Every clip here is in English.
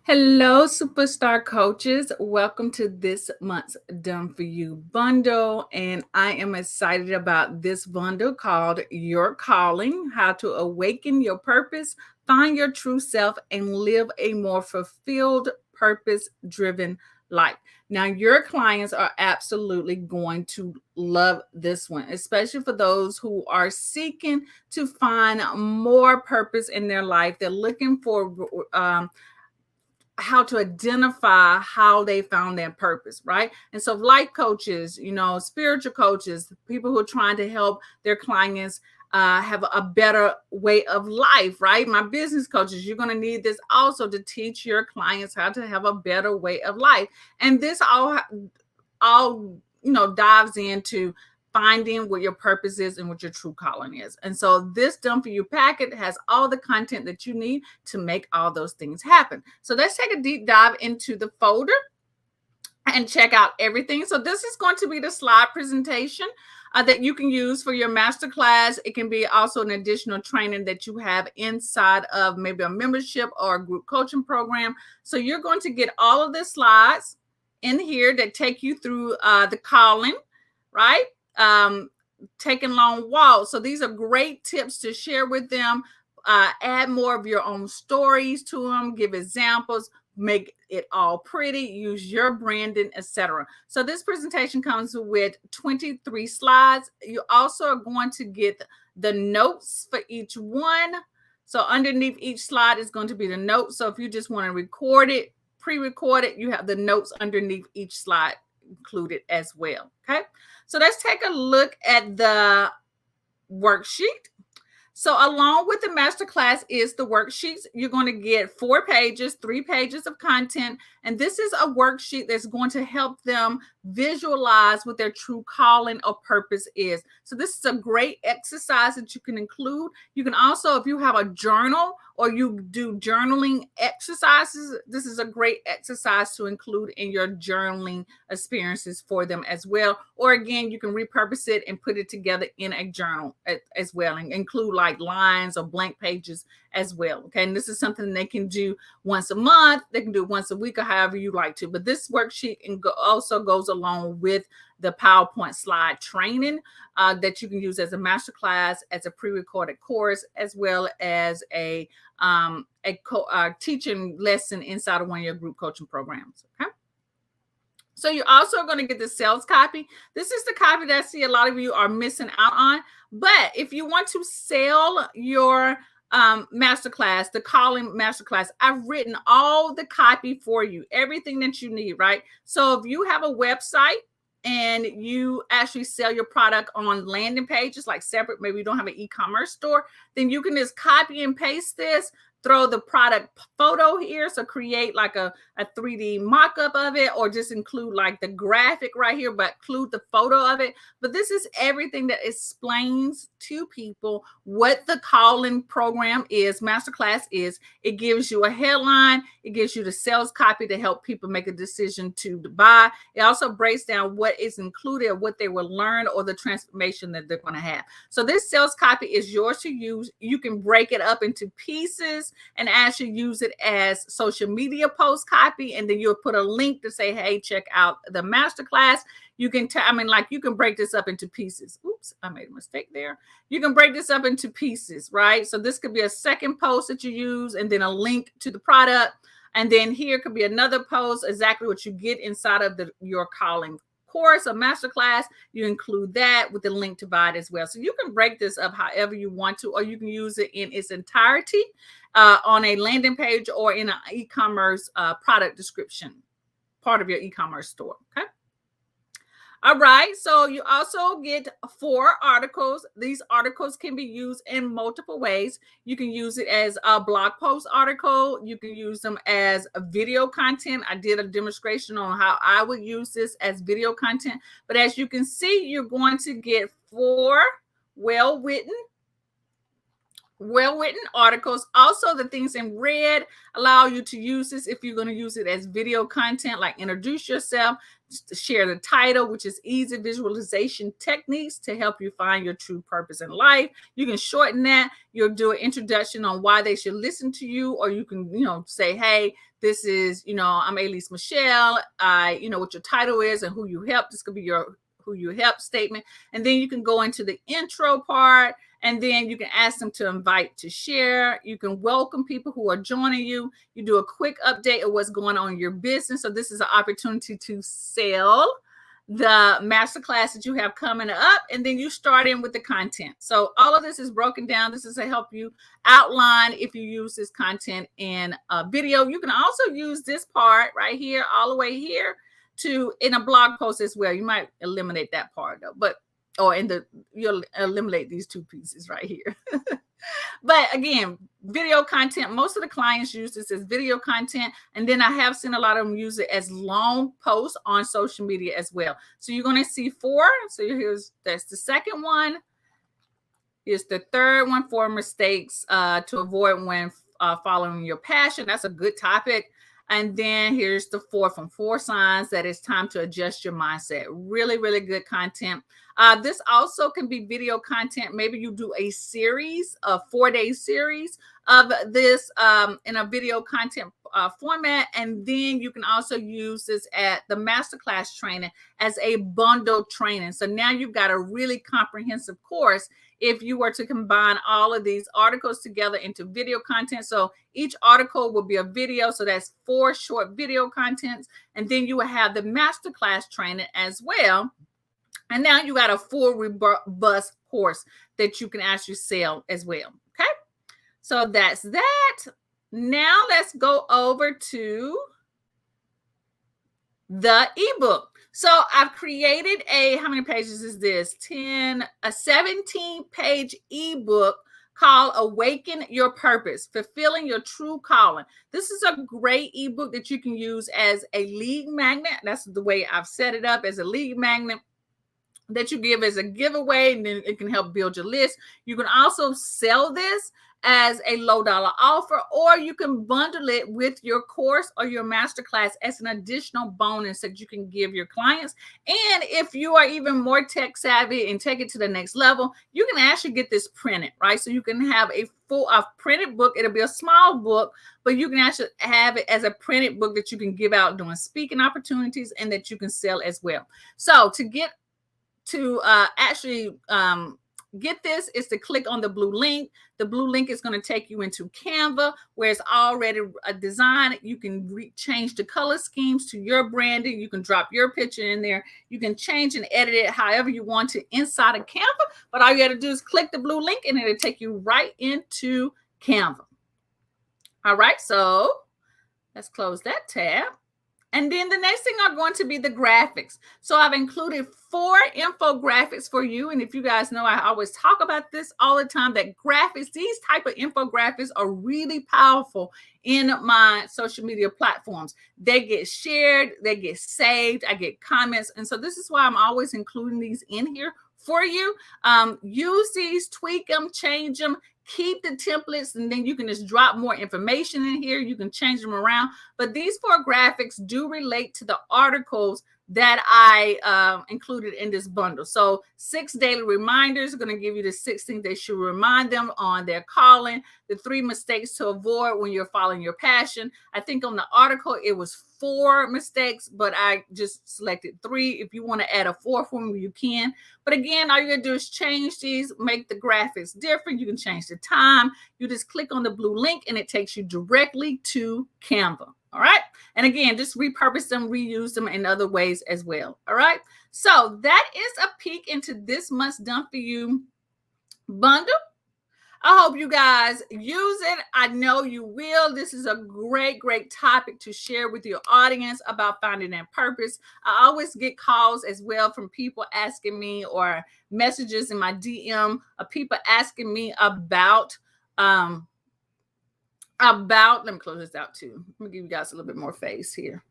Hello, superstar coaches. Welcome to this month's Done For You bundle. And I am excited about this bundle called Your Calling: How to Awaken Your Purpose, Find Your True Self, and Live a More Fulfilled, Purpose Driven Life. Now, your clients are absolutely going to love this one, especially for those who are seeking to find more purpose in their life. They're looking for how to identify how they found their purpose, right? And so life coaches, spiritual coaches, people who are trying to help their clients have a better way of life, right? My business coaches, you're going to need this also to teach your clients how to have a better way of life. And this all dives into finding what your purpose is and what your true calling is. And so this Done For You packet has all the content that you need to make all those things happen. So let's take a deep dive into the folder and check out everything. So this is going to be the slide presentation that you can use for your masterclass. It can be also an additional training that you have inside of maybe a membership or a group coaching program. So you're going to get all of the slides in here that take you through the calling, right? Taking long walks. So these are great tips to share with them. Add more of your own stories to them, give examples, make it all pretty, use your branding, etc. So this presentation comes with 23 slides. You also are going to get the notes for each one. So underneath each slide is going to be the notes. So if you just want to record it, pre-record it, you have the notes underneath each slide included as well. Okay. So let's take a look at the worksheet. So along with the masterclass is the worksheets. You're going to get 4 pages, 3 pages of content. And this is a worksheet that's going to help them visualize what their true calling or purpose is. So this is a great exercise that you can include. You can also, if you have a journal or you do journaling exercises, this is a great exercise to include in your journaling experiences for them as well. Or again, you can repurpose it and put it together in a journal as well, and include like lines or blank pages as well. Okay. And this is something they can do once a month. They can do it once a week or however you like to. But this worksheet also goes along with the PowerPoint slide training that you can use as a masterclass, as a pre-recorded course, as well as a teaching lesson inside of one of your group coaching programs. Okay. So you're also going to get the sales copy. This is the copy that I see a lot of you are missing out on. But if you want to sell your masterclass, the calling masterclass, I've written all the copy for you, everything that you need, right? So if you have a website and you actually sell your product on landing pages, like separate, maybe you don't have an e-commerce store, then you can just copy and paste this, throw the product photo here. So create like a 3D mock-up of it, or just include like the graphic right here, but include the photo of it. But this is everything that explains to people what the calling program is, masterclass is. It gives you a headline. It gives you the sales copy to help people make a decision to buy. It also breaks down what is included, what they will learn, or the transformation that they're going to have. So this sales copy is yours to use. You can break it up into pieces and actually use it as social media post copy. And then you'll put a link to say, hey, check out the masterclass. You can, you can break this up into pieces. Oops, I made a mistake there. You can break this up into pieces, right? So this could be a second post that you use, and then a link to the product. And then here could be another post, exactly what you get inside of your calling course or masterclass. You include that with the link to buy it as well. So you can break this up however you want to, or you can use it in its entirety on a landing page or in an e-commerce product description, part of your e-commerce store. Okay. All right, so you also get 4 articles. These articles can be used in multiple ways. You can use it as a blog post article. You can use them as a video content. I did a demonstration on how I would use this as video content. But as you can see, you're going to get 4 well-written well-written articles. Also, the things in red allow you to use this if you're going to use it as video content, like introduce yourself, share the title, which is easy visualization techniques to help you find your true purpose in life. You can shorten that. You'll do an introduction on why they should listen to you, or you can, say, hey, this is, I'm Alease Michelle. What your title is and who you help. This could be your who you help statement. And then you can go into the intro part, and then you can ask them to invite to share. You can welcome people who are joining you. You do a quick update of what's going on in your business. So this is an opportunity to sell the masterclass that you have coming up, and then you start in with the content. So all of this is broken down. This is to help you outline if you use this content in a video. You can also use this part right here, all the way here, in a blog post as well. You might eliminate that part though, you'll eliminate these two pieces right here. But again, video content, most of the clients use this as video content. And then I have seen a lot of them use it as long posts on social media as well. So you're going to see 4. So that's the second one. Here's the third one, 4 mistakes to avoid when following your passion. That's a good topic. And then here's the 4th one, 4 signs that it's time to adjust your mindset. Really, really good content. This also can be video content. Maybe you do a series, a 4-day series of this in a video content format. And then you can also use this at the masterclass training as a bundle training. So now you've got a really comprehensive course if you were to combine all of these articles together into video content. So each article will be a video. So that's 4 short video contents. And then you will have the masterclass training as well. And now you got a full robust course that you can actually sell as well. Okay. So that's that. Now let's go over to the ebook. So I've created how many pages is this? A 17-page ebook called Awaken Your Purpose, Fulfilling Your True Calling. This is a great ebook that you can use as a lead magnet. That's the way I've set it up, as a lead magnet that you give as a giveaway, and then it can help build your list. You can also sell this as a low-dollar offer, or you can bundle it with your course or your masterclass as an additional bonus that you can give your clients. And if you are even more tech savvy and take it to the next level, you can actually get this printed, right? So you can have a printed book. It'll be a small book, but you can actually have it as a printed book that you can give out during speaking opportunities and that you can sell as well. So to get this is to click on the blue link. The blue link is going to take you into Canva, where it's already a design. You can change the color schemes to your branding. You can drop your picture in there. You can change and edit it however you want to inside of Canva. But all you got to do is click the blue link and it'll take you right into Canva. All right, so let's close that tab. And then the next thing are going to be the graphics. So I've included 4 infographics for you. And if you guys know, I always talk about this all the time, that graphics, these type of infographics are really powerful in my social media platforms. They get shared, they get saved, I get comments. And so this is why I'm always including these in here for you. Use these, tweak them, change them. Keep the templates, and then you can just drop more information in here. You can change them around. But these 4 graphics do relate to the articles that I included in this bundle. So 6 daily reminders are going to give you the 6 things they should remind them on their calling, the 3 mistakes to avoid when you're following your passion. I think on the article, it was 4 mistakes, but I just selected 3. If you want to add a 4th one, you can. But again, all you got to do is change these, make the graphics different. You can change the time. You just click on the blue link and it takes you directly to Canva. All right. And again, just repurpose them, reuse them in other ways as well. All right. So that is a peek into this month's Done For You bundle. I hope you guys use it. I know you will. This is a great, great topic to share with your audience about finding their purpose. I always get calls as well from people asking me, or messages in my DM of people asking me about, let me close this out too. Let me give you guys a little bit more face here.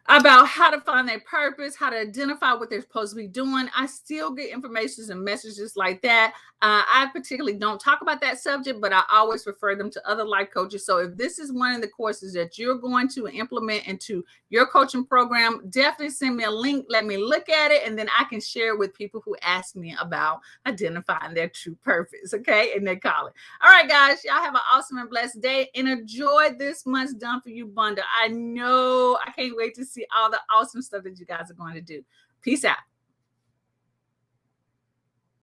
About how to find their purpose, how to identify what they're supposed to be doing. I still get information and messages like that. I particularly don't talk about that subject, but I always refer them to other life coaches. So if this is one of the courses that you're going to implement into your coaching program, definitely send me a link. Let me look at it, and then I can share with people who ask me about identifying their true purpose, okay, and their calling. All right, guys, y'all have an awesome and blessed day, and enjoy this month's Done For You bundle. I know I can't wait to see all the awesome stuff that you guys are going to do. Peace out.